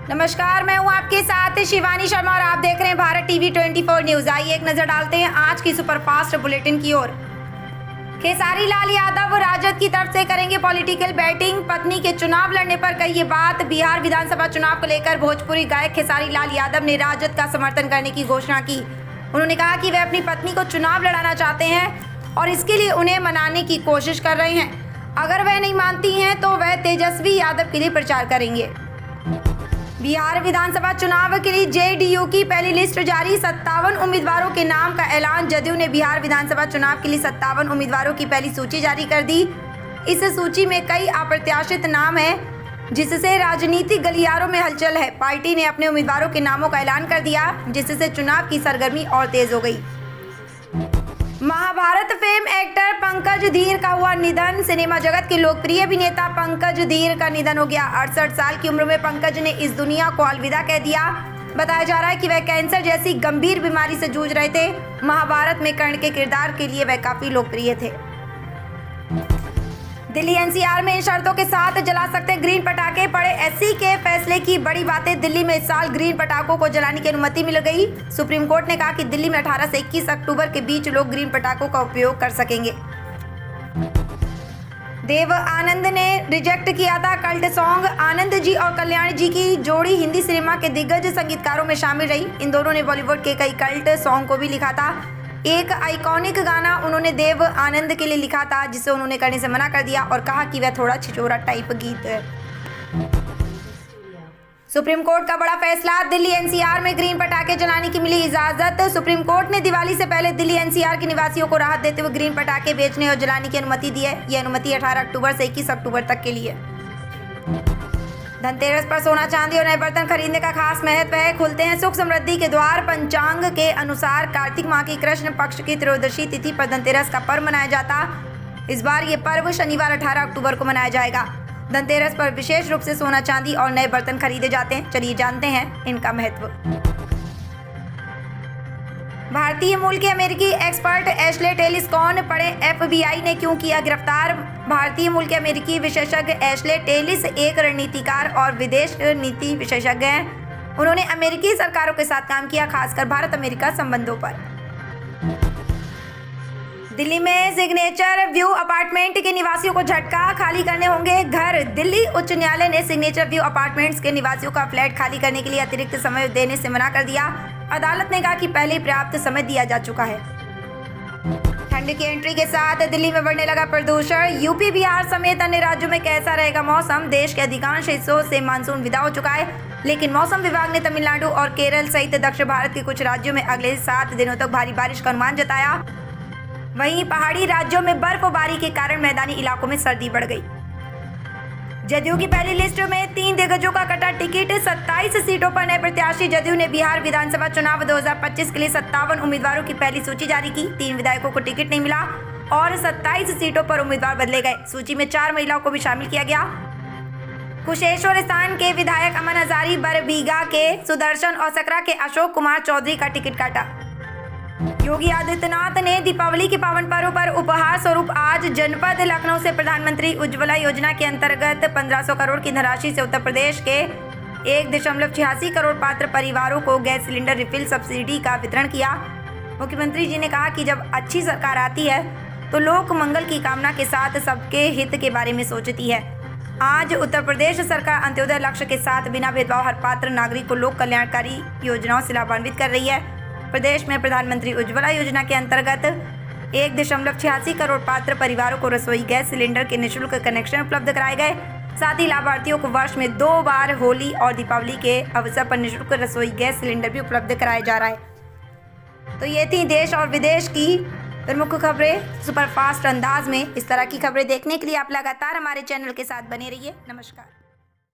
नमस्कार, मैं हूं आपके साथ शिवानी शर्मा और आप देख रहे हैं भारत टीवी 24 न्यूज। आइए एक नजर डालते हैं आज की सुपरफास्ट बुलेटिन की ओर। खेसारी लाल यादव राजद की तरफ से करेंगे पॉलिटिकल बैटिंग। पत्नी के चुनाव लड़ने पर कही ये बात। बिहार विधानसभा चुनाव को लेकर भोजपुरी गायक खेसारी लाल यादव ने राजद का समर्थन करने की घोषणा की। उन्होंने कहा कि वे अपनी पत्नी को चुनाव लड़ाना चाहते हैं और इसके लिए उन्हें मनाने की कोशिश कर रहे हैं। अगर वह नहीं मानती हैं तो वह तेजस्वी यादव के लिए प्रचार करेंगे। बिहार विधानसभा चुनाव के लिए जेडीयू की पहली लिस्ट जारी। 57 उम्मीदवारों के नाम का ऐलान। जदयू ने बिहार विधानसभा चुनाव के लिए 57 उम्मीदवारों की पहली सूची जारी कर दी। इस सूची में कई अप्रत्याशित नाम हैं, जिससे राजनीतिक गलियारों में हलचल है। पार्टी ने अपने उम्मीदवारों के नामों का ऐलान कर दिया, जिससे चुनाव की सरगर्मी और तेज हो गई। महाभारत फेम एक्टर पंकज धीर का हुआ निधन। सिनेमा जगत के लोकप्रिय अभिनेता पंकज धीर का निधन हो गया। 68 साल की उम्र में पंकज ने इस दुनिया को अलविदा कह दिया। बताया जा रहा है कि वह कैंसर जैसी गंभीर बीमारी से जूझ रहे थे। महाभारत में कर्ण के किरदार के लिए वह काफी लोकप्रिय थे। दिल्ली एनसीआर में इन शर्तों के साथ जला सकते ग्रीन पटाखे। पड़े एससी के फैसले की बड़ी बातें। दिल्ली में इस साल ग्रीन पटाखों को जलाने की अनुमति मिल गई। सुप्रीम कोर्ट ने कहा कि दिल्ली में 18 से 21 अक्टूबर के बीच लोग ग्रीन पटाखों का उपयोग कर सकेंगे। देव आनंद ने रिजेक्ट किया था कल्ट सॉन्ग। आनंद जी और कल्याण जी की जोड़ी हिंदी सिनेमा के दिग्गज संगीतकारों में शामिल रही। इन दोनों ने बॉलीवुड के कई कल्ट सॉन्ग को भी लिखा था। एक आइकॉनिक गाना उन्होंने देव आनंद के लिए लिखा था, जिसे उन्होंने करने से मना कर दिया और कहा कि वह थोड़ा छिछोरा टाइप गीत है। सुप्रीम कोर्ट का बड़ा फैसला। दिल्ली एनसीआर में ग्रीन पटाखे जलाने की मिली इजाजत। सुप्रीम कोर्ट ने दिवाली से पहले दिल्ली एनसीआर के निवासियों को राहत देते हुए ग्रीन पटाखे बेचने और जलाने की अनुमति दी है। यह अनुमति 18 अक्टूबर से 21 अक्टूबर तक के लिए। धनतेरस पर सोना चांदी और नए बर्तन खरीदने का खास महत्व है। खुलते हैं सुख समृद्धि के द्वार। पंचांग के अनुसार कार्तिक माह की कृष्ण पक्ष की त्रयोदशी तिथि पर धनतेरस का पर्व मनाया जाता। इस बार ये पर्व शनिवार 18 अक्टूबर को मनाया जाएगा। धनतेरस पर विशेष रूप से सोना चांदी और नए बर्तन खरीदे जाते हैं। चलिए जानते हैं इनका महत्व। भारतीय मूल के अमेरिकी एक्सपर्ट एशले टेलिस कौन पड़े FBI ने क्यों किया गिरफ्तार। भारतीय मूल के अमेरिकी विशेषज्ञ एशले टेलिस एक रणनीतिकार और विदेश नीति विशेषज्ञ हैं। उन्होंने अमेरिकी सरकारों के साथ काम किया, खासकर भारत अमेरिका संबंधों पर। दिल्ली में सिग्नेचर व्यू अपार्टमेंट के निवासियों को झटका। खाली करने होंगे घर। दिल्ली उच्च न्यायालय ने सिग्नेचर व्यू अपार्टमेंट्स के निवासियों का फ्लैट खाली करने के लिए अतिरिक्त समय देने से मना कर दिया। अदालत ने कहा कि पहले पर्याप्त समय दिया जा चुका है। ठंड की एंट्री के साथ दिल्ली में बढ़ने लगा प्रदूषण। यूपी बिहार समेत अन्य राज्यों में कैसा रहेगा मौसम। देश के अधिकांश हिस्सों से मानसून विदा हो चुका है, लेकिन मौसम विभाग ने तमिलनाडु और केरल सहित दक्षिण भारत के कुछ राज्यों में अगले 7 दिनों तक भारी बारिश का अनुमान जताया। वहीं पहाड़ी राज्यों में बर्फबारी के कारण मैदानी इलाकों में सर्दी बढ़ गई। जदयू की पहली लिस्ट में 3 दिग्गजों का कटा टिकट। 27 सीटों पर नए प्रत्याशी। जदयू ने बिहार विधानसभा चुनाव 2025 के लिए 57 उम्मीदवारों की पहली सूची जारी की। 3 विधायकों को टिकट नहीं मिला और 27 सीटों पर उम्मीदवार बदले गए। सूची में 4 महिलाओं को भी शामिल किया गया। कुशेश्वर स्थान के विधायक अमन हजारी, बरबीघा के सुदर्शन और सकरा के अशोक कुमार चौधरी का टिकट काटा। योगी आदित्यनाथ ने दीपावली के पावन पर्व पर उपहार स्वरूप आज जनपद लखनऊ से प्रधानमंत्री उज्ज्वला योजना के अंतर्गत 1500 करोड़ की धनराशि से उत्तर प्रदेश के 1.86 करोड़ पात्र परिवारों को गैस सिलेंडर रिफिल सब्सिडी का वितरण किया। मुख्यमंत्री जी ने कहा कि जब अच्छी सरकार आती है तो लोक मंगल की कामना के साथ सबके हित के बारे में सोचती है। आज उत्तर प्रदेश सरकार अंत्योदय लक्ष्य के साथ बिना भेदभाव हर पात्र नागरिक को लोक कल्याणकारी योजनाओं से लाभान्वित कर रही है। प्रदेश में प्रधानमंत्री उज्ज्वला योजना के अंतर्गत 1.86 करोड़ पात्र परिवारों को रसोई गैस सिलेंडर के निःशुल्क कनेक्शन उपलब्ध कराए गए। साथ ही लाभार्थियों को वर्ष में 2 बार होली और दीपावली के अवसर पर निःशुल्क रसोई गैस सिलेंडर भी उपलब्ध कराया जा रहा है। तो ये थी देश और विदेश की प्रमुख खबरें सुपरफास्ट अंदाज में। इस तरह की खबरें देखने के लिए आप लगातार हमारे चैनल के साथ बने रहिए। नमस्कार।